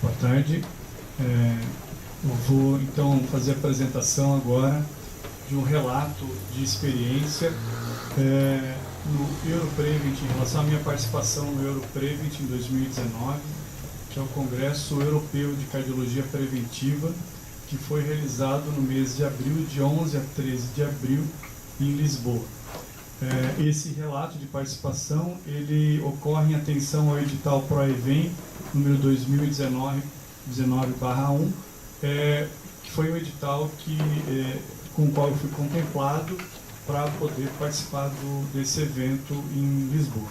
Boa tarde. Eu vou então fazer a apresentação agora de um relato de experiência no Europrevent, em relação à minha participação no Europrevent em 2019, que é o Congresso Europeu de Cardiologia Preventiva, que foi realizado no mês de abril, de 11 a 13 de abril, em Lisboa. Esse relato de participação, ele ocorre em atenção ao edital ProEvent, número 2019/1, que foi um edital com o qual eu fui contemplado para poder participar desse evento em Lisboa.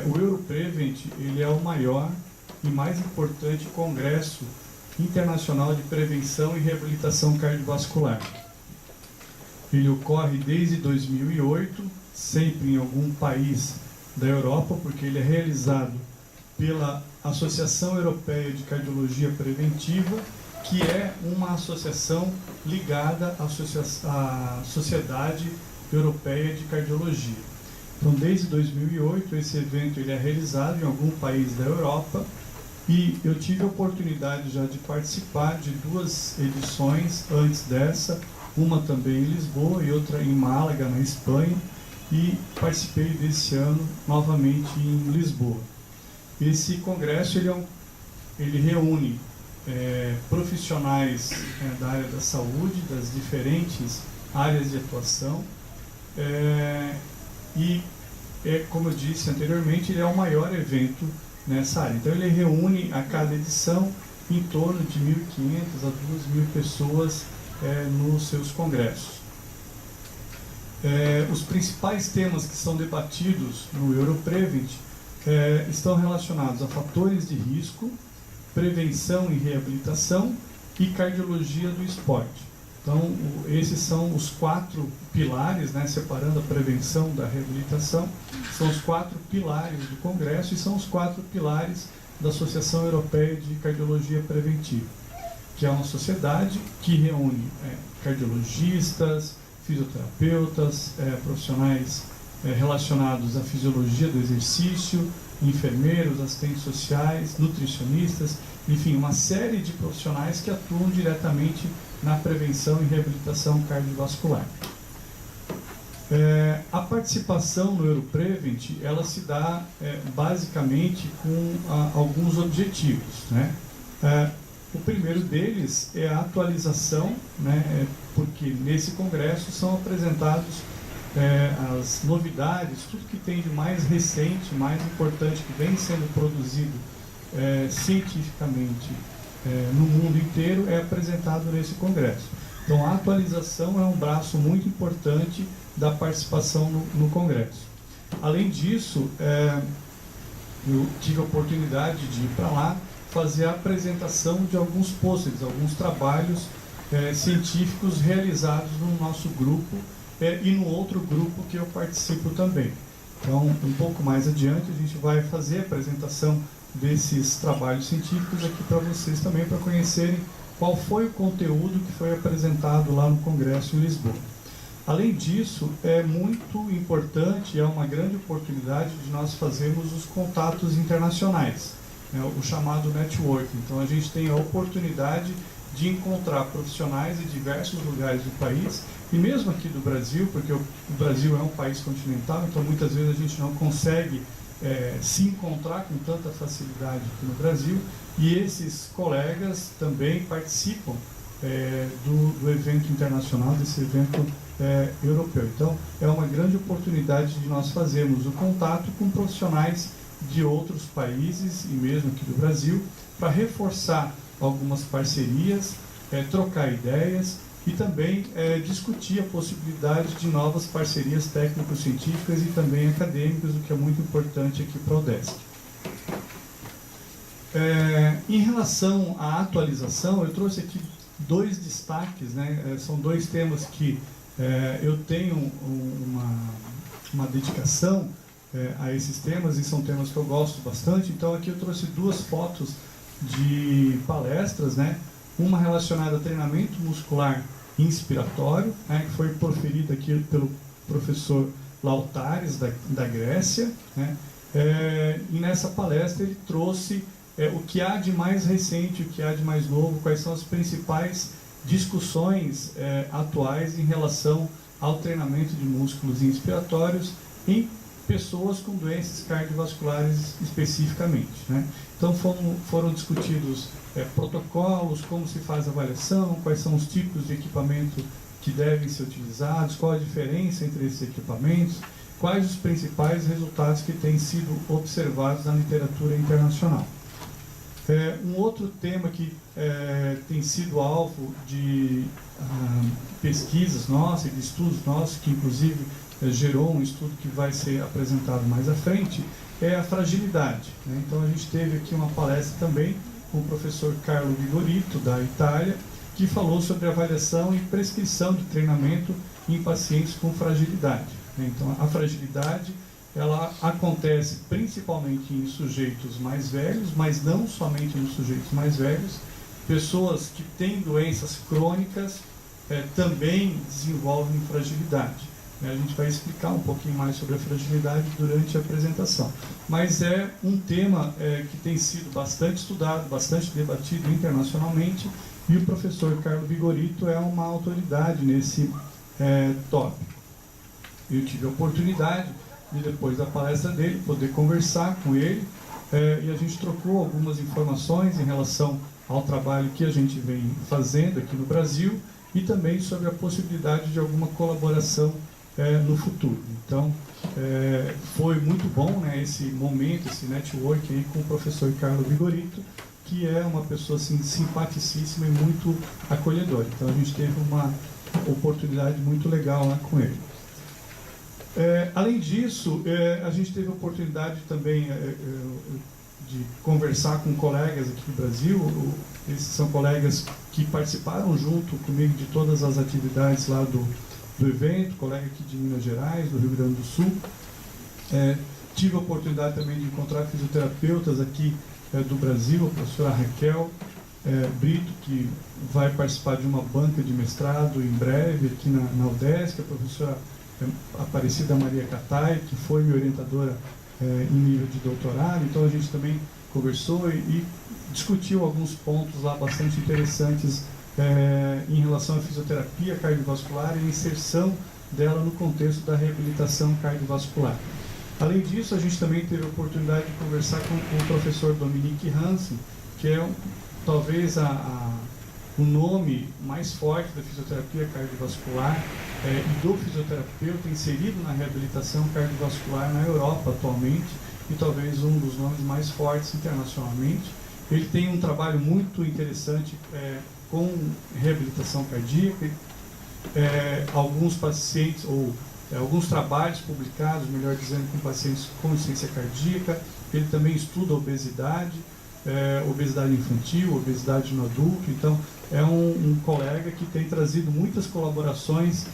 O Europrevent, ele é o maior e mais importante congresso internacional de prevenção e reabilitação cardiovascular. Ele ocorre desde 2008, sempre em algum país da Europa, porque ele é realizado pela Associação Europeia de Cardiologia Preventiva, que é uma associação ligada à Sociedade Europeia de Cardiologia. Então, desde 2008, esse evento ele é realizado em algum país da Europa, e eu tive a oportunidade já de participar de 2 edições antes dessa, uma também em Lisboa e outra em Málaga, na Espanha, e participei desse ano novamente em Lisboa. Esse congresso ele reúne profissionais da área da saúde, das diferentes áreas de atuação, e, como eu disse anteriormente, ele é o maior evento nessa área. Então ele reúne a cada edição em torno de 1.500 a 2.000 pessoas nos seus congressos. Os principais temas que são debatidos no Europrevent estão relacionados a fatores de risco, prevenção e reabilitação e cardiologia do esporte. Então, esses são os 4 pilares, né, separando a prevenção da reabilitação, são os 4 pilares do Congresso e são os 4 pilares da Associação Europeia de Cardiologia Preventiva, que é uma sociedade que reúne cardiologistas, fisioterapeutas, profissionais relacionados à fisiologia do exercício, enfermeiros, assistentes sociais, nutricionistas, enfim, uma série de profissionais que atuam diretamente na prevenção e reabilitação cardiovascular. A participação no Europrevent, ela se dá basicamente com alguns objetivos, né? O primeiro deles é a atualização, né, porque nesse congresso são apresentados as novidades, tudo que tem de mais recente, mais importante, que vem sendo produzido cientificamente no mundo inteiro, é apresentado nesse congresso. Então a atualização é um braço muito importante da participação no congresso. Além disso, eu tive a oportunidade de ir para lá fazer a apresentação de alguns posters, alguns trabalhos científicos realizados no nosso grupo e no outro grupo que eu participo também. Então, um pouco mais adiante, a gente vai fazer a apresentação desses trabalhos científicos aqui para vocês também, para conhecerem qual foi o conteúdo que foi apresentado lá no Congresso em Lisboa. Além disso, é muito importante, é uma grande oportunidade de nós fazermos os contatos internacionais, o chamado networking. Então a gente tem a oportunidade de encontrar profissionais de diversos lugares do país, e mesmo aqui do Brasil, porque o Brasil é um país continental, então muitas vezes a gente não consegue se encontrar com tanta facilidade aqui no Brasil, e esses colegas também participam do evento internacional, desse evento europeu. Então é uma grande oportunidade de nós fazermos o contato com profissionais de outros países e mesmo aqui do Brasil, para reforçar algumas parcerias, trocar ideias e também discutir a possibilidade de novas parcerias técnico-científicas e também acadêmicas, o que é muito importante aqui para o UDESC. Em relação à atualização, eu trouxe aqui 2 destaques, né? São 2 temas que eu tenho uma dedicação a esses temas, e são temas que eu gosto bastante. Então aqui eu trouxe 2 fotos de palestras, né? Uma relacionada a treinamento muscular inspiratório, né? Que foi proferida aqui pelo professor Lautares, da Grécia, né? E nessa palestra ele trouxe o que há de mais recente, o que há de mais novo, quais são as principais discussões atuais em relação ao treinamento de músculos inspiratórios em pessoas com doenças cardiovasculares especificamente, né? Então foram discutidos protocolos, como se faz a avaliação, quais são os tipos de equipamento que devem ser utilizados, qual a diferença entre esses equipamentos, quais os principais resultados que têm sido observados na literatura internacional. Um outro tema que tem sido alvo de pesquisas nossas e de estudos nossos, que inclusive gerou um estudo que vai ser apresentado mais à frente, é a fragilidade, né? Então a gente teve aqui uma palestra também com o professor Carlo Vigorito, da Itália, que falou sobre avaliação e prescrição de treinamento em pacientes com fragilidade, né? Então a fragilidade ela acontece principalmente em sujeitos mais velhos, mas não somente nos sujeitos mais velhos. Pessoas que têm doenças crônicas também desenvolvem fragilidade. A gente vai explicar um pouquinho mais sobre a fragilidade durante a apresentação. Mas é um tema que tem sido bastante estudado, bastante debatido internacionalmente, e o professor Carlo Vigorito é uma autoridade nesse tópico. Eu tive a oportunidade de, depois da palestra dele, poder conversar com ele, e a gente trocou algumas informações em relação ao trabalho que a gente vem fazendo aqui no Brasil e também sobre a possibilidade de alguma colaboração no futuro. Então, foi muito bom, né, esse momento, esse network aí com o professor Carlo Vigorito, que é uma pessoa assim, simpaticíssima e muito acolhedora. Então, a gente teve uma oportunidade muito legal lá com ele. Além disso, a gente teve a oportunidade também de conversar com colegas aqui do Brasil. Esses são colegas que participaram junto comigo de todas as atividades lá do evento, colega aqui de Minas Gerais, do Rio Grande do Sul. Tive a oportunidade também de encontrar fisioterapeutas aqui do Brasil, a professora Raquel Brito, que vai participar de uma banca de mestrado em breve aqui na UDESC, a professora Aparecida Maria Catai, que foi minha orientadora em nível de doutorado. Então a gente também conversou e discutiu alguns pontos lá bastante interessantes em relação à fisioterapia cardiovascular e a inserção dela no contexto da reabilitação cardiovascular. Além disso, a gente também teve a oportunidade de conversar com o professor Dominique Hansen, que é talvez o nome mais forte da fisioterapia cardiovascular e do fisioterapeuta inserido na reabilitação cardiovascular na Europa atualmente, e talvez um dos nomes mais fortes internacionalmente. Ele tem um trabalho muito interessante com reabilitação cardíaca, alguns pacientes, ou alguns trabalhos publicados, melhor dizendo, com pacientes com insuficiência cardíaca. Ele também estuda obesidade, obesidade infantil, obesidade no adulto. Então, é um colega que tem trazido muitas colaborações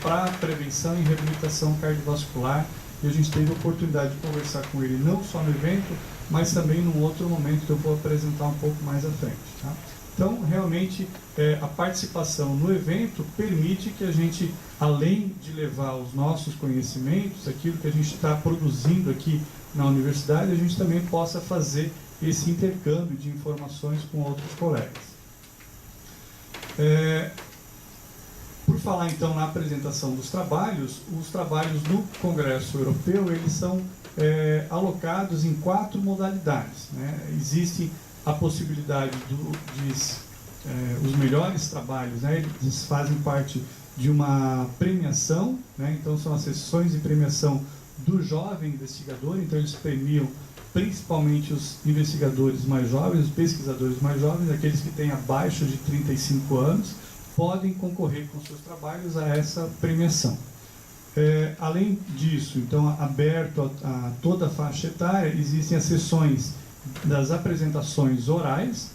para a prevenção e reabilitação cardiovascular, e a gente teve a oportunidade de conversar com ele não só no evento, mas também num outro momento que eu vou apresentar um pouco mais à frente, tá? Então, realmente, a participação no evento permite que a gente, além de levar os nossos conhecimentos, aquilo que a gente está produzindo aqui na universidade, a gente também possa fazer esse intercâmbio de informações com outros colegas. Por falar, então, na apresentação dos trabalhos, os trabalhos no Congresso Europeu, eles são alocados em 4 modalidades, né? Existe a possibilidade os melhores trabalhos, né? Eles fazem parte de uma premiação, né? Então são as sessões de premiação do jovem investigador. Então eles premiam principalmente os investigadores mais jovens, os pesquisadores mais jovens, aqueles que têm abaixo de 35 anos, podem concorrer com seus trabalhos a essa premiação. Além disso, então, aberto a toda a faixa etária, existem as sessões das apresentações orais,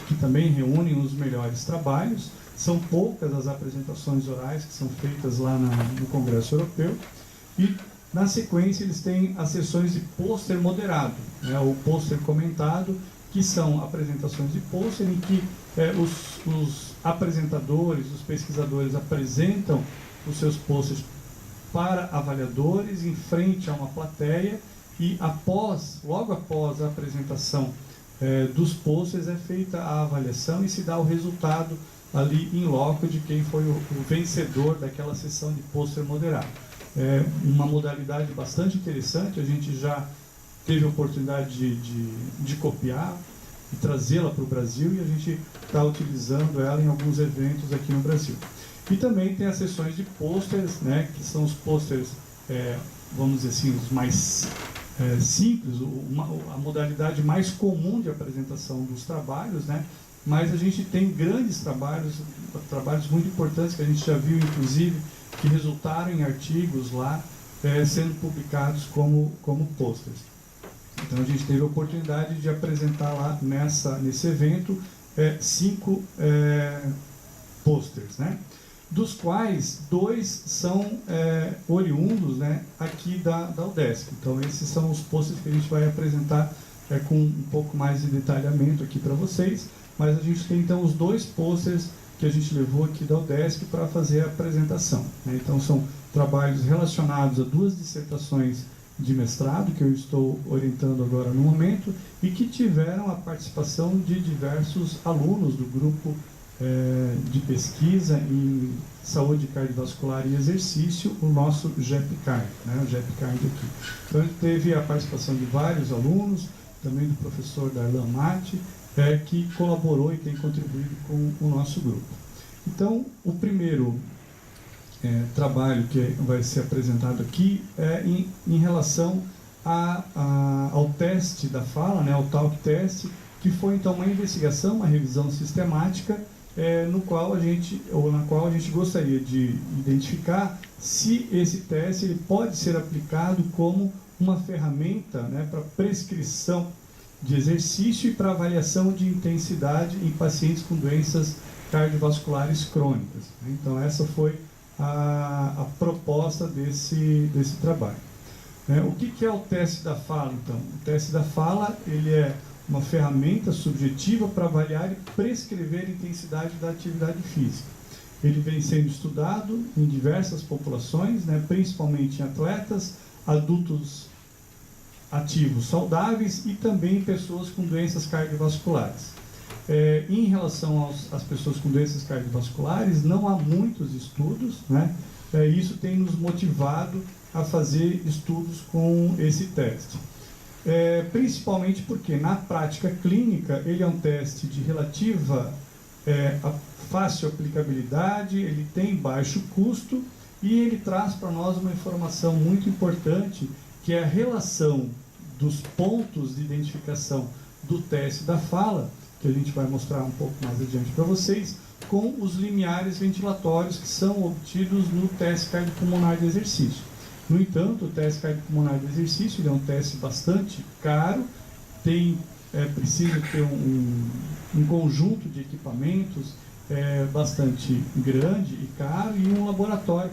que também reúnem os melhores trabalhos. São poucas as apresentações orais que são feitas lá no Congresso Europeu. E, na sequência, eles têm as sessões de pôster moderado, né, ou pôster comentado, que são apresentações de pôster em que os apresentadores, os pesquisadores apresentam os seus pôsteres para avaliadores em frente a uma plateia, e logo após a apresentação dos posters é feita a avaliação e se dá o resultado ali em loco de quem foi o vencedor daquela sessão de pôster moderado. É uma modalidade bastante interessante, a gente já teve a oportunidade de copiar e trazê-la para o Brasil, e a gente está utilizando ela em alguns eventos aqui no Brasil. E também tem as sessões de posters, né, que são os posters, vamos dizer assim, os mais simples, a modalidade mais comum de apresentação dos trabalhos, né? Mas a gente tem grandes trabalhos muito importantes que a gente já viu, inclusive, que resultaram em artigos lá sendo publicados como posters. Então a gente teve a oportunidade de apresentar lá nesse evento 5 posters, né? Dos quais 2 são oriundos, né, aqui da UDESC. Então esses são os posters que a gente vai apresentar com um pouco mais de detalhamento aqui para vocês, mas a gente tem então os 2 posters que a gente levou aqui da UDESC para fazer a apresentação, né? Então são trabalhos relacionados a 2 dissertações de mestrado que eu estou orientando agora no momento e que tiveram a participação de diversos alunos do grupo de pesquisa em saúde cardiovascular e exercício, o nosso GEPCARD, né, o GEPCARD aqui. Então ele teve a participação de vários alunos, também do professor Darlan Matti, que colaborou e tem contribuído com o nosso grupo. Então, o primeiro trabalho que vai ser apresentado aqui é em relação ao teste da fala, né, ao talk test, que foi então uma investigação, uma revisão sistemática, na qual a gente gostaria de identificar se esse teste ele pode ser aplicado como uma ferramenta, né, para prescrição de exercício e para avaliação de intensidade em pacientes com doenças cardiovasculares crônicas. Então essa foi a proposta desse trabalho. O que é o teste da fala, então? O teste da fala ele é uma ferramenta subjetiva para avaliar e prescrever a intensidade da atividade física. Ele vem sendo estudado em diversas populações, né, principalmente em atletas, adultos ativos saudáveis e também pessoas com doenças cardiovasculares. Em relação às pessoas com doenças cardiovasculares, não há muitos estudos, né? Isso tem nos motivado a fazer estudos com esse teste. Principalmente porque na prática clínica ele é um teste de relativa fácil aplicabilidade, ele tem baixo custo e ele traz para nós uma informação muito importante, que é a relação dos pontos de identificação do teste da fala, que a gente vai mostrar um pouco mais adiante para vocês, com os limiares ventilatórios que são obtidos no teste cardiopulmonar de exercício. No entanto, o teste cardiopulmonar de exercício ele é um teste bastante caro, precisa ter um conjunto de equipamentos bastante grande e caro e um laboratório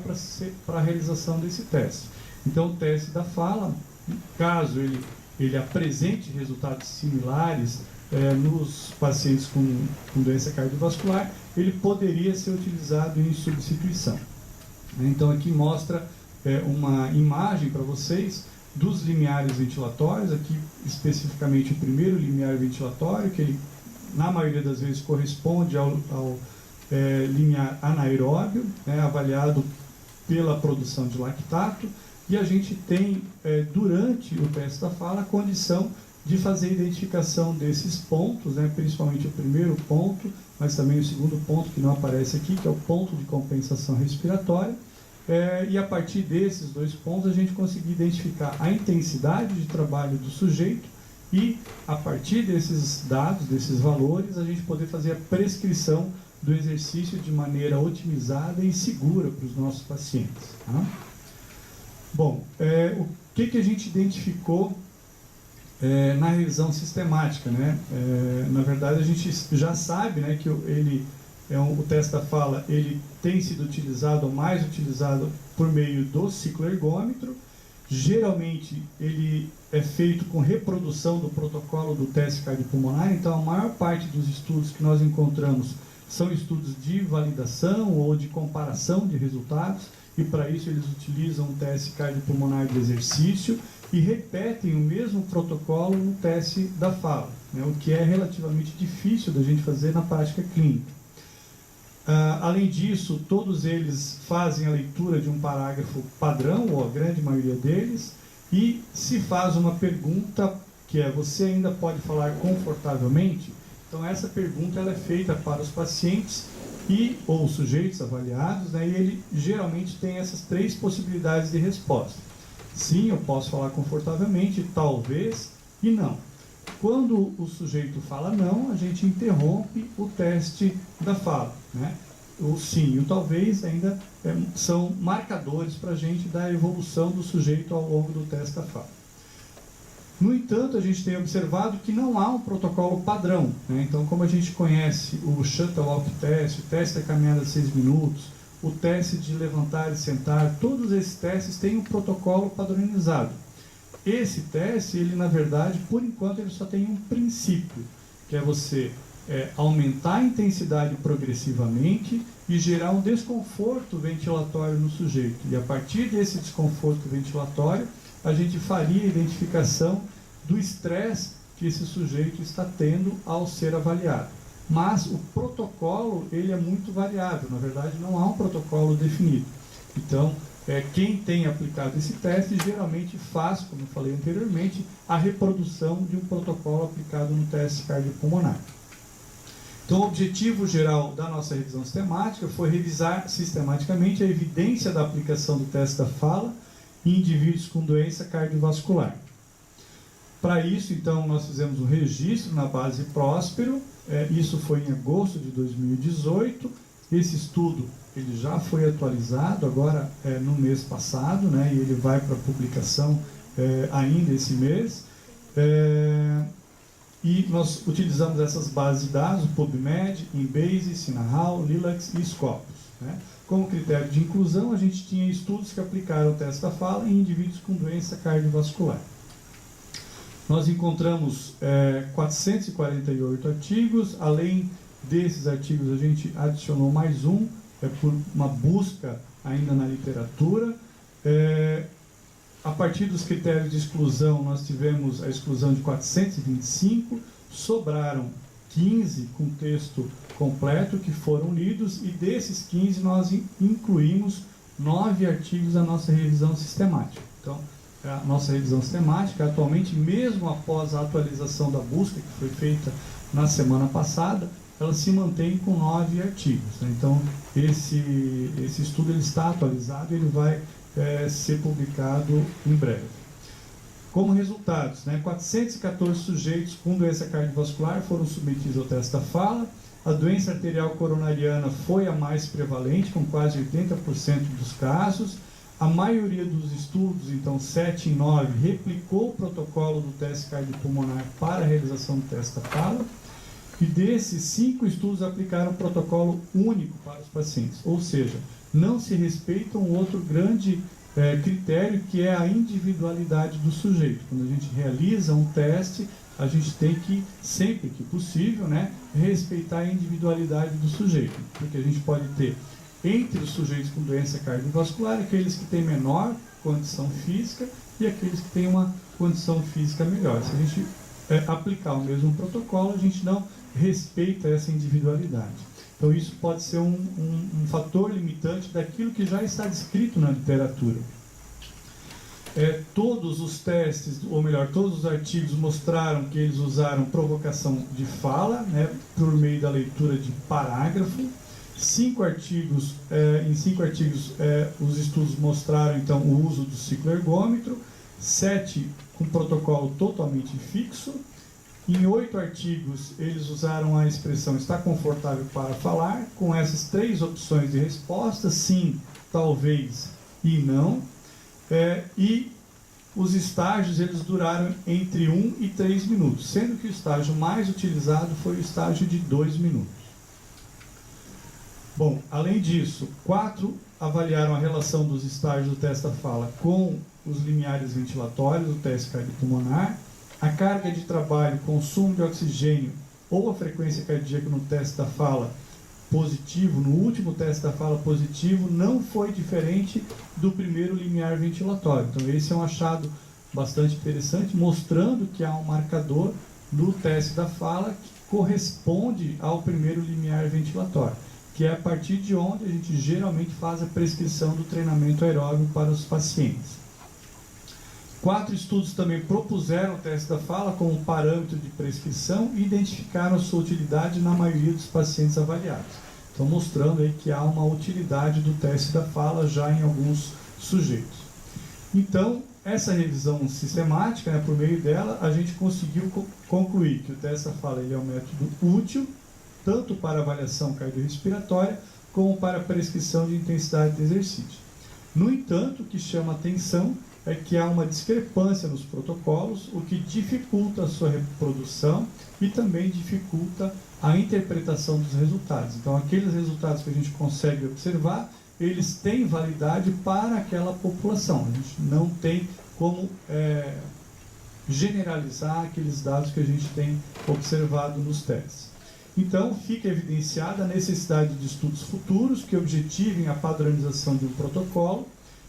para a realização desse teste. Então, o teste da fala, caso ele apresente resultados similares nos pacientes com doença cardiovascular, ele poderia ser utilizado em substituição. Então, aqui mostra uma imagem para vocês dos limiares ventilatórios, aqui especificamente o primeiro limiar ventilatório, que ele, na maioria das vezes, corresponde ao limiar anaeróbio, avaliado pela produção de lactato, e a gente tem, durante o teste da fala, a condição de fazer a identificação desses pontos, principalmente o primeiro ponto, mas também o segundo ponto que não aparece aqui, que é o ponto de compensação respiratória, e a partir desses 2 pontos a gente conseguir identificar a intensidade de trabalho do sujeito e, a partir desses dados, desses valores, a gente poder fazer a prescrição do exercício de maneira otimizada e segura para os nossos pacientes. Tá? Bom, o que a gente identificou na revisão sistemática, né? Na verdade, a gente já sabe, né, que o teste da fala ele tem sido utilizado, ou mais utilizado, por meio do cicloergômetro. Geralmente, ele é feito com reprodução do protocolo do teste cardiopulmonar, então a maior parte dos estudos que nós encontramos são estudos de validação ou de comparação de resultados, e para isso eles utilizam um teste cardiopulmonar de exercício, e repetem o mesmo protocolo no teste da fala, né, o que é relativamente difícil da gente fazer na prática clínica. Além disso, todos eles fazem a leitura de um parágrafo padrão, ou a grande maioria deles, e se faz uma pergunta que é: você ainda pode falar confortavelmente? Então essa pergunta ela é feita para os pacientes ou os sujeitos avaliados, né, e ele geralmente tem essas 3 possibilidades de resposta. Sim, eu posso falar confortavelmente, talvez e não. Quando o sujeito fala não, a gente interrompe o teste da fala, né? O sim e o talvez ainda são marcadores para a gente da evolução do sujeito ao longo do teste da fala. No entanto, a gente tem observado que não há um protocolo padrão, né? Então, como a gente conhece o Shuttle Walk Test, o teste da caminhada de 6 minutos, o teste de levantar e sentar, todos esses testes têm um protocolo padronizado. Esse teste, ele na verdade, por enquanto, ele só tem um princípio, que é você aumentar a intensidade progressivamente e gerar um desconforto ventilatório no sujeito. E a partir desse desconforto ventilatório, a gente faria a identificação do estresse que esse sujeito está tendo ao ser avaliado. Mas o protocolo, ele é muito variável, na verdade não há um protocolo definido. Então, quem tem aplicado esse teste geralmente faz, como eu falei anteriormente, a reprodução de um protocolo aplicado no teste cardiopulmonar. Então, o objetivo geral da nossa revisão sistemática foi revisar sistematicamente a evidência da aplicação do teste da fala em indivíduos com doença cardiovascular. Para isso, então, nós fizemos um registro na base Próspero, isso foi em agosto de 2018, esse estudo ele já foi atualizado agora no mês passado, né, e ele vai para publicação ainda esse mês, e nós utilizamos essas bases de dados, PubMed, Embase, Sinahal, Lilacs e Scopus, né. Como critério de inclusão, a gente tinha estudos que aplicaram o teste da fala em indivíduos com doença cardiovascular. Nós encontramos 448 artigos, além desses artigos a gente adicionou mais um, por uma busca ainda na literatura. A partir dos critérios de exclusão, nós tivemos a exclusão de 425, sobraram 15 com texto completo que foram lidos, e desses 15 nós incluímos 9 artigos da nossa revisão sistemática. Então, a nossa revisão sistemática, atualmente, mesmo após a atualização da busca que foi feita na semana passada, ela se mantém com 9 artigos, né? Então, esse estudo ele está atualizado e ele vai ser publicado em breve. Como resultados, 414 sujeitos com doença cardiovascular foram submetidos ao teste da fala. A doença arterial coronariana foi a mais prevalente, com quase 80% dos casos. A maioria dos estudos, então 7 em 9, replicou o protocolo do teste cardiopulmonar para a realização do teste da fala. E desses, 5 estudos aplicaram o protocolo único para os pacientes, ou seja, não se respeita um outro grande critério, que é a individualidade do sujeito. Quando a gente realiza um teste, a gente tem que, sempre que possível, respeitar a individualidade do sujeito, porque a gente pode ter, entre os sujeitos com doença cardiovascular, aqueles que têm menor condição física e aqueles que têm uma condição física melhor. Se a gente aplicar o mesmo protocolo, a gente não respeita essa individualidade. Então isso pode ser um fator limitante daquilo que já está descrito na literatura. Todos os testes, ou melhor, todos os artigos mostraram que eles usaram provocação de fala, por meio da leitura de parágrafo. Em 5 artigos, os estudos mostraram então o uso do ciclo ergômetro, 7 com protocolo totalmente fixo. Em 8 artigos, eles usaram a expressão "está confortável para falar", com essas 3 opções de resposta: sim, talvez e não. E os estágios eles duraram entre 1 e 3 minutos, sendo que o estágio mais utilizado foi o estágio de 2 minutos. Bom, além disso, 4 avaliaram a relação dos estágios do teste da fala com os limiares ventilatórios do teste cardiopulmonar, a carga de trabalho, consumo de oxigênio ou a frequência cardíaca no teste da fala positivo, no último teste da fala positivo, não foi diferente do primeiro limiar ventilatório. Então esse é um achado bastante interessante, mostrando que há um marcador no teste da fala que corresponde ao primeiro limiar ventilatório, que é a partir de onde a gente geralmente faz a prescrição do treinamento aeróbico para os pacientes. 4 estudos também propuseram o teste da fala como parâmetro de prescrição e identificaram sua utilidade na maioria dos pacientes avaliados. Então, mostrando aí que há uma utilidade do teste da fala já em alguns sujeitos. Então, essa revisão sistemática, né, por meio dela, a gente conseguiu concluir que o teste da fala ele é um método útil, tanto para avaliação cardiorrespiratória, como para a prescrição de intensidade de exercício. No entanto, o que chama atenção é que há uma discrepância nos protocolos, o que dificulta a sua reprodução e também dificulta a interpretação dos resultados. Então, aqueles resultados que a gente consegue observar, eles têm validade para aquela população. A gente não tem como generalizar aqueles dados que a gente tem observado nos testes. Então, fica evidenciada a necessidade de estudos futuros que objetivem a padronização de um protocolo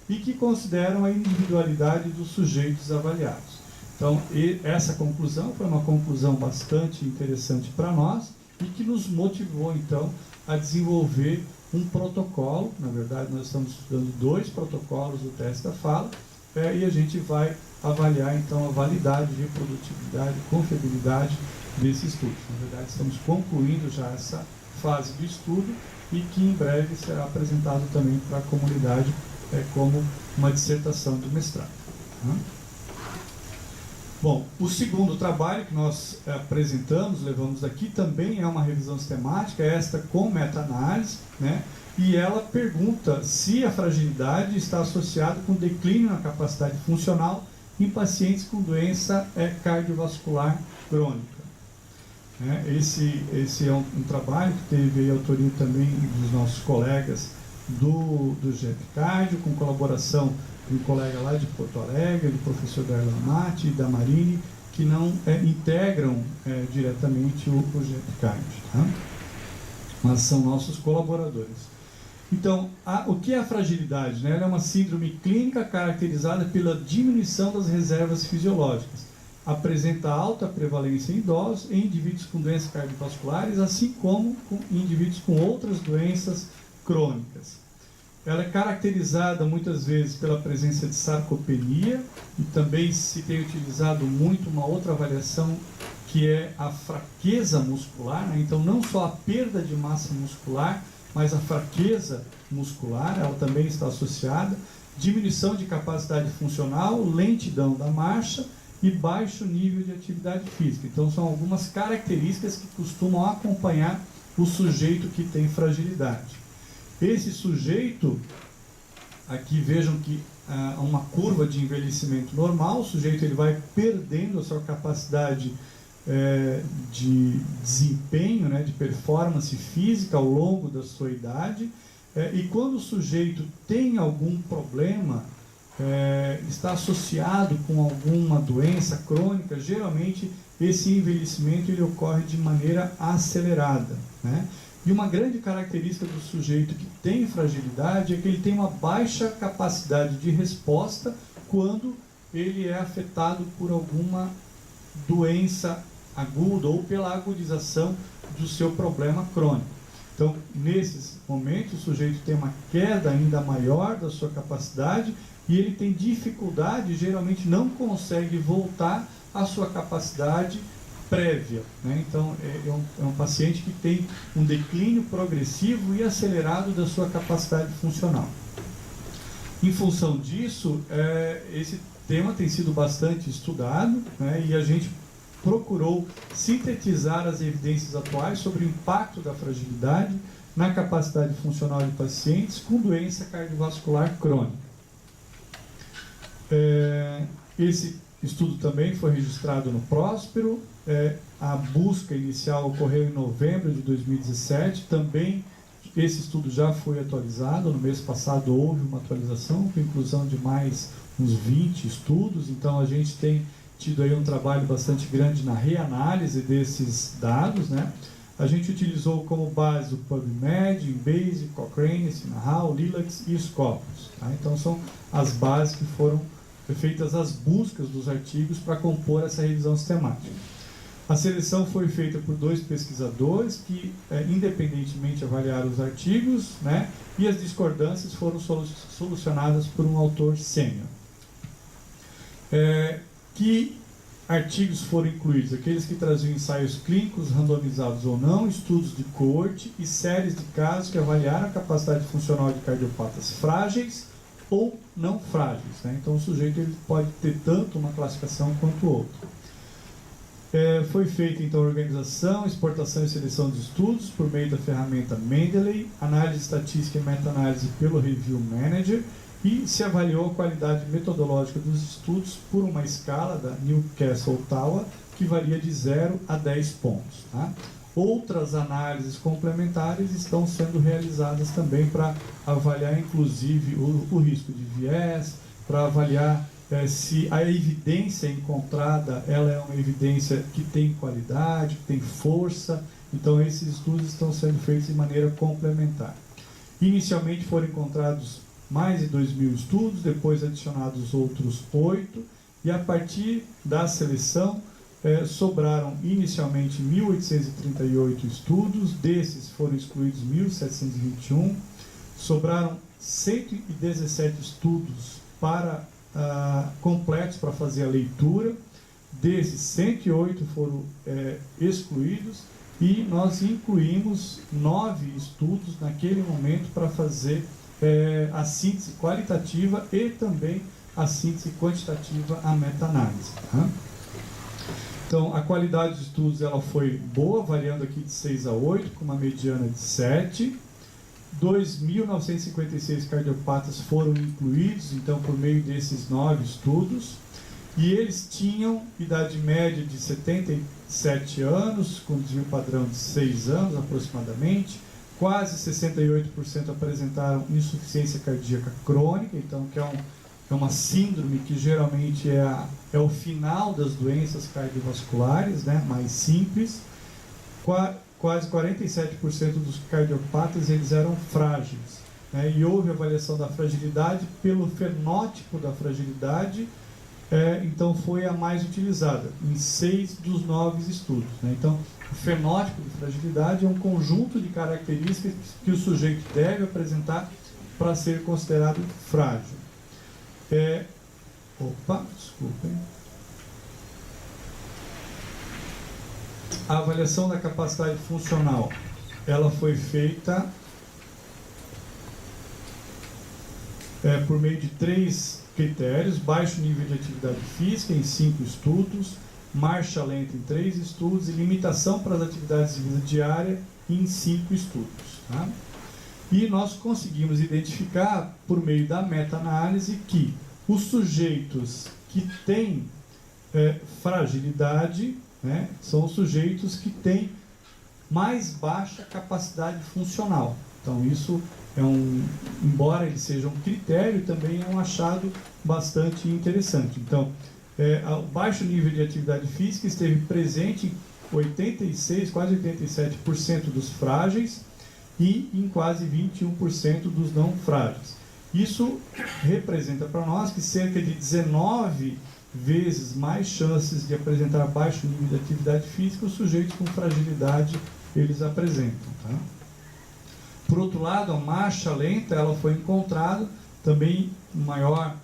e que consideram a individualidade dos sujeitos avaliados. Então, essa conclusão foi uma conclusão bastante interessante para nós e que nos motivou, então, a desenvolver um protocolo. Na verdade, nós estamos estudando 2 protocolos do teste da fala, e a gente vai avaliar, então, a validade, reprodutibilidade, confiabilidade desse estudo. Na verdade, estamos concluindo já essa fase do estudo e que em breve será apresentado também para a comunidade como uma dissertação de mestrado. Bom, o segundo trabalho que nós apresentamos, levamos aqui, também é uma revisão sistemática, esta com meta-análise, né? E ela pergunta se a fragilidade está associada com declínio na capacidade funcional em pacientes com doença cardiovascular crônica. Esse é um trabalho que teve a autoria também dos nossos colegas do GEP Cardio, com colaboração de um colega lá de Porto Alegre, do professor Darlan Matti e da Marine, que não integram diretamente o GEP Cardio, tá? Mas são nossos colaboradores. Então, o que é a fragilidade? Né? Ela é uma síndrome clínica caracterizada pela diminuição das reservas fisiológicas. Apresenta alta prevalência em idosos, em indivíduos com doenças cardiovasculares, assim como em indivíduos com outras doenças crônicas. Ela é caracterizada muitas vezes pela presença de sarcopenia e também se tem utilizado muito uma outra avaliação que é a fraqueza muscular, né? Então não só a perda de massa muscular, mas a fraqueza muscular, ela também está associada, diminuição de capacidade funcional, lentidão da marcha e baixo nível de atividade física. Então são algumas características que costumam acompanhar o sujeito que tem fragilidade. Esse sujeito, aqui vejam que há uma curva de envelhecimento normal, o sujeito ele vai perdendo a sua capacidade de desempenho, né, de performance física ao longo da sua idade, e quando o sujeito tem algum problema, está associado com alguma doença crônica, geralmente esse envelhecimento ele ocorre de maneira acelerada, né? E uma grande característica do sujeito que tem fragilidade é que ele tem uma baixa capacidade de resposta quando ele é afetado por alguma doença aguda ou pela agudização do seu problema crônico. Então, nesses momentos, o sujeito tem uma queda ainda maior da sua capacidade e ele tem dificuldade, geralmente não consegue voltar à sua capacidade prévia, né? Então, é um paciente que tem um declínio progressivo e acelerado da sua capacidade funcional. Em função disso, esse tema tem sido bastante estudado, né? E a gente procurou sintetizar as evidências atuais sobre o impacto da fragilidade na capacidade funcional de pacientes com doença cardiovascular crônica. Esse estudo também foi registrado no Próspero. A busca inicial ocorreu em novembro de 2017. Também esse estudo já foi atualizado. No mês passado houve uma atualização com inclusão de mais uns 20 estudos. Então a gente tem tido aí um trabalho bastante grande na reanálise desses dados, né? A gente utilizou como base o PubMed, Embase, Cochrane, Sinahal, Lilacs e Scopus, tá? Então são as bases que foram feitas as buscas dos artigos para compor essa revisão sistemática. A seleção foi feita por 2 pesquisadores que, independentemente, avaliaram os artigos, né, e as discordâncias foram solucionadas por um autor sênior. Que artigos foram incluídos? Aqueles que traziam ensaios clínicos, randomizados ou não, estudos de coorte e séries de casos que avaliaram a capacidade funcional de cardiopatas frágeis ou não frágeis, né? Então, o sujeito ele pode ter tanto uma classificação quanto outra. Foi feita, então, a organização, exportação e seleção de estudos por meio da ferramenta Mendeley, análise estatística e meta-análise pelo Review Manager, e se avaliou a qualidade metodológica dos estudos por uma escala da Newcastle-Ottawa, que varia de 0 a 10 pontos. Tá? Outras análises complementares estão sendo realizadas também para avaliar, inclusive, o risco de viés, para avaliar se a evidência encontrada ela é uma evidência que tem qualidade, que tem força. Então, esses estudos estão sendo feitos de maneira complementar. Inicialmente foram encontrados mais de 2.000 estudos, depois adicionados outros 8, e a partir da seleção sobraram inicialmente 1.838 estudos, desses foram excluídos 1.721, sobraram 117 estudos completos para fazer a leitura, desses 108 foram excluídos, e nós incluímos 9 estudos naquele momento para fazer a síntese qualitativa e também a síntese quantitativa, a meta-análise. Tá? Então, a qualidade dos estudos ela foi boa, variando aqui de 6 a 8, com uma mediana de 7. 2.956 cardiopatas foram incluídos, então, por meio desses 9 estudos, e eles tinham idade média de 77 anos, com desvio padrão de 6 anos aproximadamente. Quase 68% apresentaram insuficiência cardíaca crônica, então, que é uma síndrome que geralmente é o final das doenças cardiovasculares, né, mais simples. Quase 47% dos cardiopatas eles eram frágeis, né, e houve avaliação da fragilidade pelo fenótipo da fragilidade, então foi a mais utilizada em 6 dos 9 estudos. Né? Então, o fenótipo de fragilidade é um conjunto de características que o sujeito deve apresentar para ser considerado frágil. Desculpem. A avaliação da capacidade funcional, ela foi feita por meio de 3 critérios: baixo nível de atividade física em 5 estudos, marcha lenta em 3 estudos e limitação para as atividades de vida diária em 5 estudos. Tá? E nós conseguimos identificar, por meio da meta-análise, que os sujeitos que têm fragilidade, né, são os sujeitos que têm mais baixa capacidade funcional. Então, isso embora ele seja um critério, também é um achado bastante interessante. Então, o baixo nível de atividade física esteve presente em 86, quase 87% dos frágeis e em quase 21% dos não frágeis. Isso representa para nós que cerca de 19 vezes mais chances de apresentar baixo nível de atividade física os sujeitos com fragilidade eles apresentam. Tá? Por outro lado, a marcha lenta ela foi encontrada também maior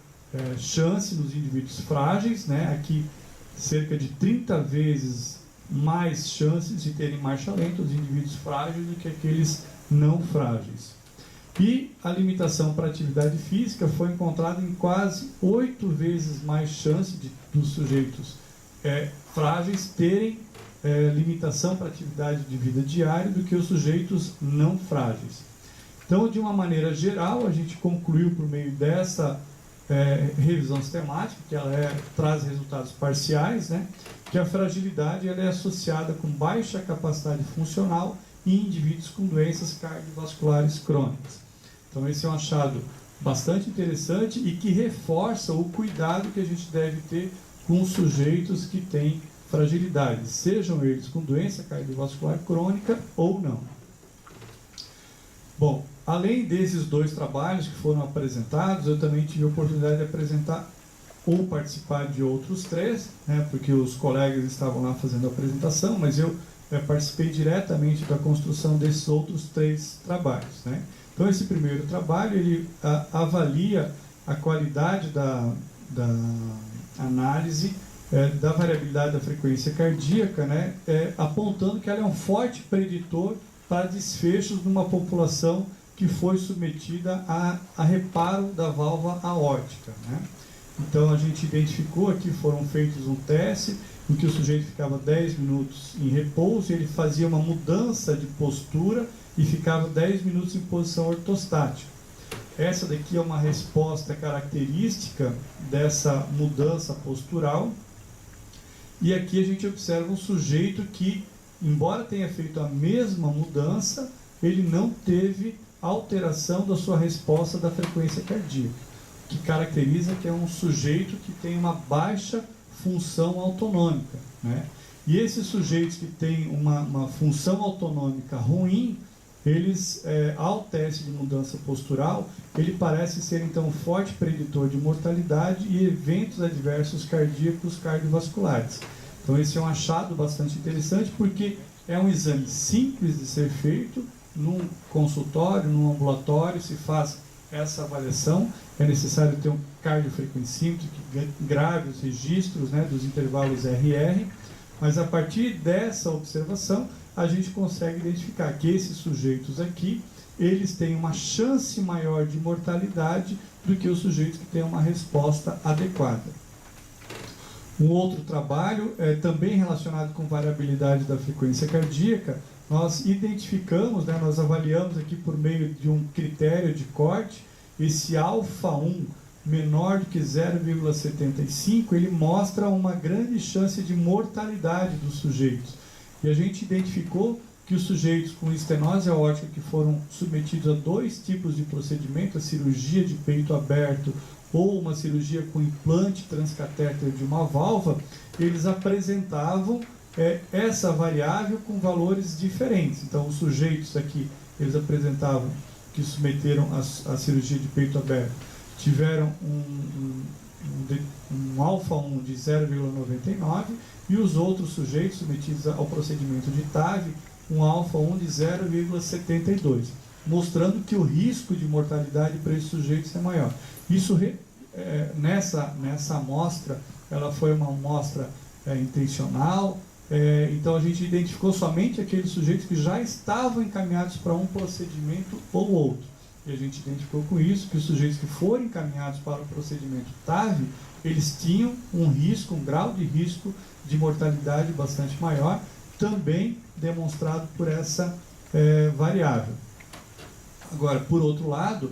chance nos indivíduos frágeis, né? Aqui cerca de 30 vezes mais chances de terem marcha lenta os indivíduos frágeis do que aqueles não frágeis. E a limitação para atividade física foi encontrada em quase 8 vezes mais chance dos sujeitos frágeis terem limitação para atividade de vida diária do que os sujeitos não frágeis. Então, de uma maneira geral, a gente concluiu por meio dessa revisão sistemática, que ela traz resultados parciais, né, que a fragilidade ela é associada com baixa capacidade funcional em indivíduos com doenças cardiovasculares crônicas. Então, esse é um achado bastante interessante e que reforça o cuidado que a gente deve ter com os sujeitos que têm fragilidade, sejam eles com doença cardiovascular crônica ou não. Bom, além desses 2 trabalhos que foram apresentados, eu também tive a oportunidade de apresentar ou participar de outros 3, né, porque os colegas estavam lá fazendo a apresentação, mas eu participei diretamente da construção desses outros 3 trabalhos, né. Então, esse primeiro trabalho, ele avalia a qualidade da análise da variabilidade da frequência cardíaca, né, apontando que ela é um forte preditor para desfechos numa população que foi submetida a reparo da válvula aórtica, né. Então, a gente identificou aqui, foram feitos um teste em que o sujeito ficava 10 minutos em repouso, e ele fazia uma mudança de postura e ficava 10 minutos em posição ortostática. Essa daqui é uma resposta característica dessa mudança postural. E aqui a gente observa um sujeito que, embora tenha feito a mesma mudança, ele não teve alteração da sua resposta da frequência cardíaca, que caracteriza que é um sujeito que tem uma baixa função autonômica, né? E esses sujeitos que têm uma função autonômica ruim, eles, ao teste de mudança postural, ele parece ser então um forte preditor de mortalidade e eventos adversos cardíacos cardiovasculares. Então esse é um achado bastante interessante, porque é um exame simples de ser feito num consultório, num ambulatório, se faz essa avaliação. É necessário ter um cardiofrequencímetro que grave os registros, né, dos intervalos RR, mas a partir dessa observação a gente consegue identificar que esses sujeitos aqui, eles têm uma chance maior de mortalidade do que os sujeitos que têm uma resposta adequada. Um outro trabalho, também relacionado com variabilidade da frequência cardíaca, nós identificamos, né, nós avaliamos aqui por meio de um critério de corte, esse alfa-1 menor do que 0,75, ele mostra uma grande chance de mortalidade dos sujeitos. E a gente identificou que os sujeitos com estenose aórtica que foram submetidos a 2 tipos de procedimento, a cirurgia de peito aberto ou uma cirurgia com implante transcatéter de uma válvula, eles apresentavam essa variável com valores diferentes. Então, os sujeitos aqui, eles apresentavam, que submeteram a cirurgia de peito aberto, tiveram um alfa-1 de 0,99, e os outros sujeitos submetidos ao procedimento de TAV, um alfa-1 de 0,72, mostrando que o risco de mortalidade para esses sujeitos é maior. Isso, nessa amostra, ela foi uma amostra intencional, então a gente identificou somente aqueles sujeitos que já estavam encaminhados para um procedimento ou outro. E a gente identificou com isso que os sujeitos que foram encaminhados para o procedimento TAV, eles tinham um risco, um grau de risco de mortalidade bastante maior, também demonstrado por essa variável. Agora, por outro lado,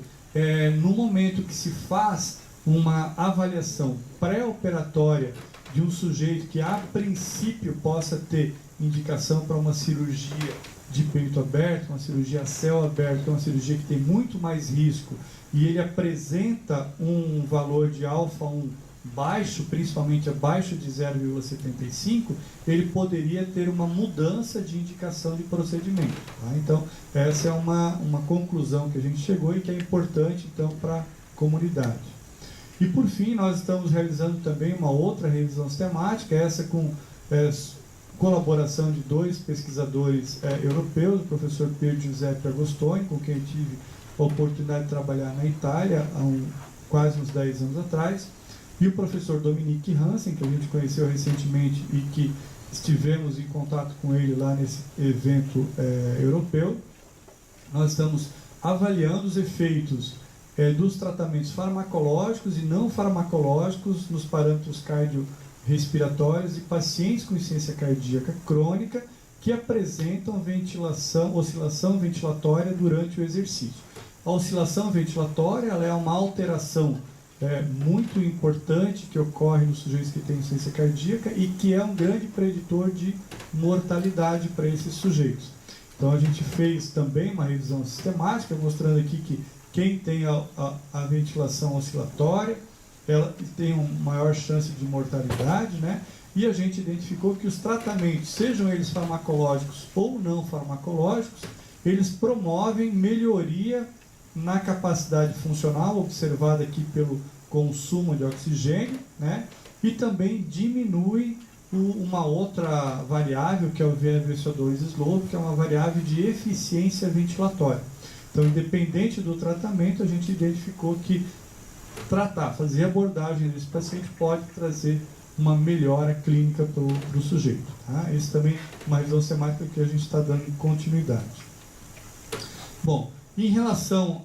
no momento que se faz uma avaliação pré-operatória de um sujeito que a princípio possa ter indicação para uma cirurgia de peito aberto, uma cirurgia a céu aberto, que é uma cirurgia que tem muito mais risco, e ele apresenta um valor de alfa-1 baixo, principalmente abaixo de 0,75, ele poderia ter uma mudança de indicação de procedimento. Tá? Então, essa é uma conclusão que a gente chegou e que é importante então para a comunidade. E por fim, nós estamos realizando também uma outra revisão sistemática, essa com colaboração de 2 pesquisadores europeus, o professor Pier Giuseppe Agostoni, com quem eu tive a oportunidade de trabalhar na Itália há quase uns 10 anos atrás, e o professor Dominique Hansen, que a gente conheceu recentemente e que estivemos em contato com ele lá nesse evento europeu. Nós estamos avaliando os efeitos dos tratamentos farmacológicos e não farmacológicos nos parâmetros cardiorrespiratórios de pacientes com insuficiência cardíaca crônica que apresentam oscilação ventilatória durante o exercício. A oscilação ventilatória ela é uma alteração muito importante que ocorre nos sujeitos que têm insuficiência cardíaca e que é um grande preditor de mortalidade para esses sujeitos. Então a gente fez também uma revisão sistemática mostrando aqui que quem tem a ventilação oscilatória, ela tem uma maior chance de mortalidade, né? E a gente identificou que os tratamentos, sejam eles farmacológicos ou não farmacológicos, eles promovem melhoria na capacidade funcional, observada aqui pelo consumo de oxigênio, né? E também diminui uma outra variável, que é o VSO2 slope, que é uma variável de eficiência ventilatória. Então, independente do tratamento, a gente identificou que fazer abordagem desse paciente pode trazer uma melhora clínica para o sujeito. Tá? Isso também é uma revisão semática que a gente está dando continuidade. Bom, em relação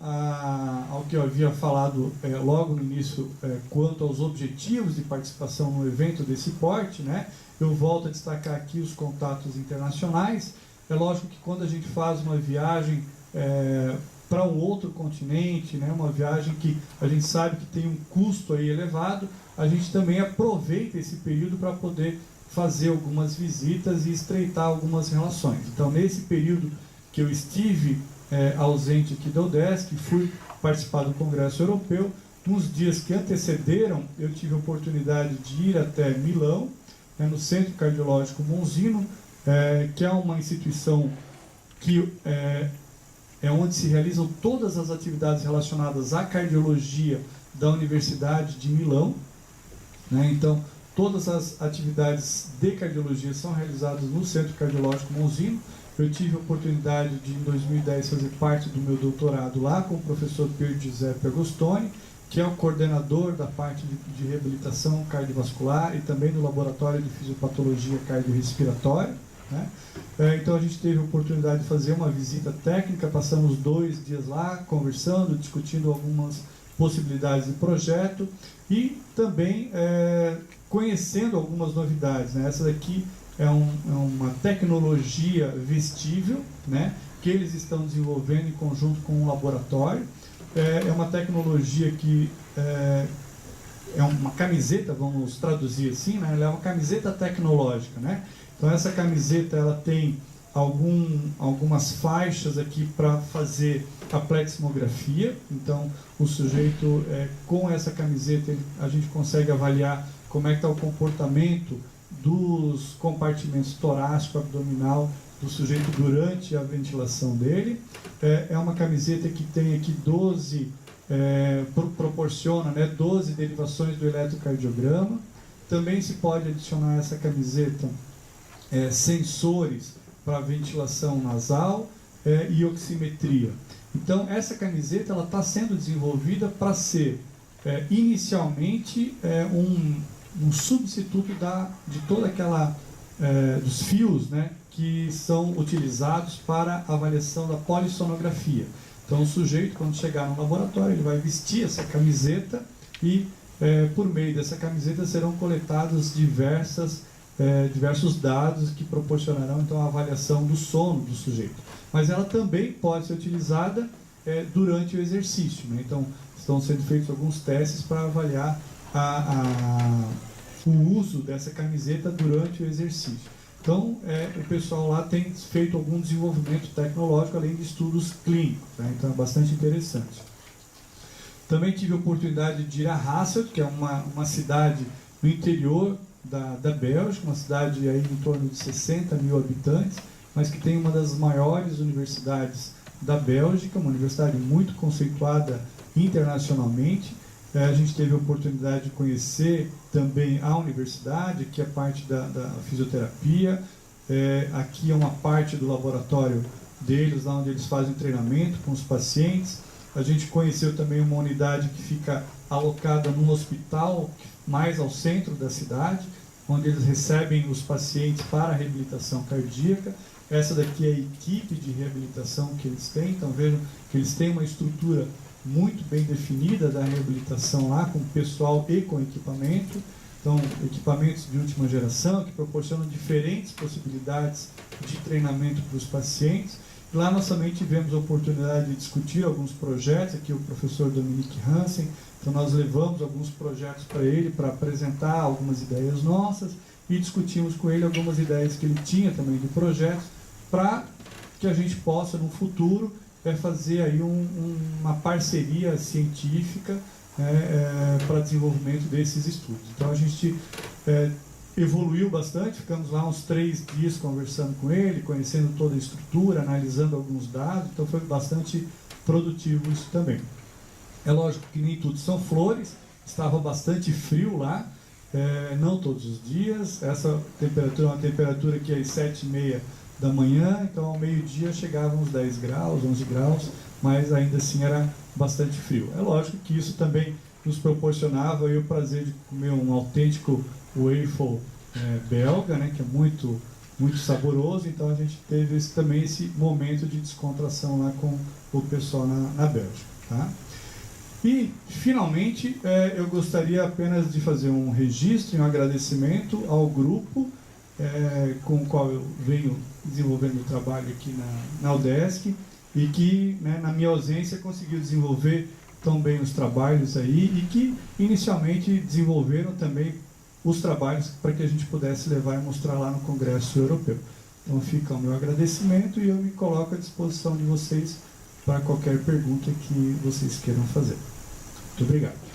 ao que eu havia falado logo no início, quanto aos objetivos de participação no evento desse porte, né, eu volto a destacar aqui os contatos internacionais. É lógico que quando a gente faz uma viagem para um outro continente, né, uma viagem que a gente sabe que tem um custo aí elevado, a gente também aproveita esse período para poder fazer algumas visitas e estreitar algumas relações. Então, nesse período que eu estive ausente aqui da UDESC, fui participar do Congresso Europeu. Nos dias que antecederam, eu tive a oportunidade de ir até Milão, no Centro Cardiológico Monzino, que é uma instituição que é onde se realizam todas as atividades relacionadas à cardiologia da Universidade de Milão, né? Então, todas as atividades de cardiologia são realizadas no Centro Cardiológico Monzino. Eu tive a oportunidade de, em 2010, fazer parte do meu doutorado lá com o professor Pier Giuseppe Agostoni, que é o coordenador da parte de reabilitação cardiovascular e também do Laboratório de Fisiopatologia Cardiorrespiratória, né? Então a gente teve a oportunidade de fazer uma visita técnica, passamos 2 dias lá conversando, discutindo algumas possibilidades de projeto e também conhecendo algumas novidades, né? Essa daqui é uma tecnologia vestível, né, que eles estão desenvolvendo em conjunto com um laboratório. É uma tecnologia que é uma camiseta, vamos traduzir assim, né? Ela é uma camiseta tecnológica, né? Então essa camiseta ela tem algumas faixas aqui para fazer a pleximografia. Então o sujeito com essa camiseta a gente consegue avaliar como é que está o comportamento dos compartimentos torácico, abdominal do sujeito durante a ventilação dele. É uma camiseta que tem aqui 12, proporciona, né, 12 derivações do eletrocardiograma. Também se pode adicionar a essa camiseta sensores para ventilação nasal e oximetria. Então, essa camiseta está sendo desenvolvida para ser, inicialmente, um substituto de toda aquela dos fios, né, que são utilizados para avaliação da polissonografia. Então o sujeito, quando chegar no laboratório, ele vai vestir essa camiseta e por meio dessa camiseta serão coletados diversos dados que proporcionarão então a avaliação do sono do sujeito. Mas ela também pode ser utilizada durante o exercício, né? Então estão sendo feitos alguns testes para avaliar o uso dessa camiseta durante o exercício. Então, o pessoal lá tem feito algum desenvolvimento tecnológico, além de estudos clínicos, né? Então é bastante interessante. Também tive a oportunidade de ir a Hasselt, que é uma cidade no interior da Bélgica, uma cidade aí em torno de 60 mil habitantes, mas que tem uma das maiores universidades da Bélgica, uma universidade muito conceituada internacionalmente. A gente teve a oportunidade de conhecer também a universidade, que é parte da fisioterapia. Aqui é uma parte do laboratório deles, lá onde eles fazem treinamento com os pacientes. A gente conheceu também uma unidade que fica alocada num hospital mais ao centro da cidade, onde eles recebem os pacientes para a reabilitação cardíaca. Essa daqui é a equipe de reabilitação que eles têm. Então vejam que eles têm uma estrutura muito bem definida da reabilitação lá, com pessoal e com equipamento. Então, equipamentos de última geração que proporcionam diferentes possibilidades de treinamento para os pacientes. Lá nós também tivemos a oportunidade de discutir alguns projetos, aqui o professor Dominique Hansen, então nós levamos alguns projetos para ele, para apresentar algumas ideias nossas, e discutimos com ele algumas ideias que ele tinha também de projetos, para que a gente possa, no futuro, fazer aí uma parceria científica para desenvolvimento desses estudos. Então a gente evoluiu bastante, ficamos lá uns 3 dias conversando com ele, conhecendo toda a estrutura, analisando alguns dados, então foi bastante produtivo isso também. É lógico que nem tudo são flores, estava bastante frio lá, não todos os dias. Essa temperatura é uma temperatura que é às 7h30 da manhã, então ao meio-dia chegava uns 10 graus, 11 graus, mas ainda assim era bastante frio. É lógico que isso também nos proporcionava aí o prazer de comer um autêntico waffle belga, né, que é muito saboroso. Então a gente teve também esse momento de descontração lá com o pessoal na Bélgica. Tá? E, finalmente, eu gostaria apenas de fazer um registro e um agradecimento ao grupo com o qual eu venho desenvolvendo o trabalho aqui na UDESC e que, né, na minha ausência, conseguiu desenvolver tão bem os trabalhos aí e que, inicialmente, desenvolveram também os trabalhos para que a gente pudesse levar e mostrar lá no Congresso Europeu. Então, fica o meu agradecimento e eu me coloco à disposição de vocês para qualquer pergunta que vocês queiram fazer. Muito obrigado.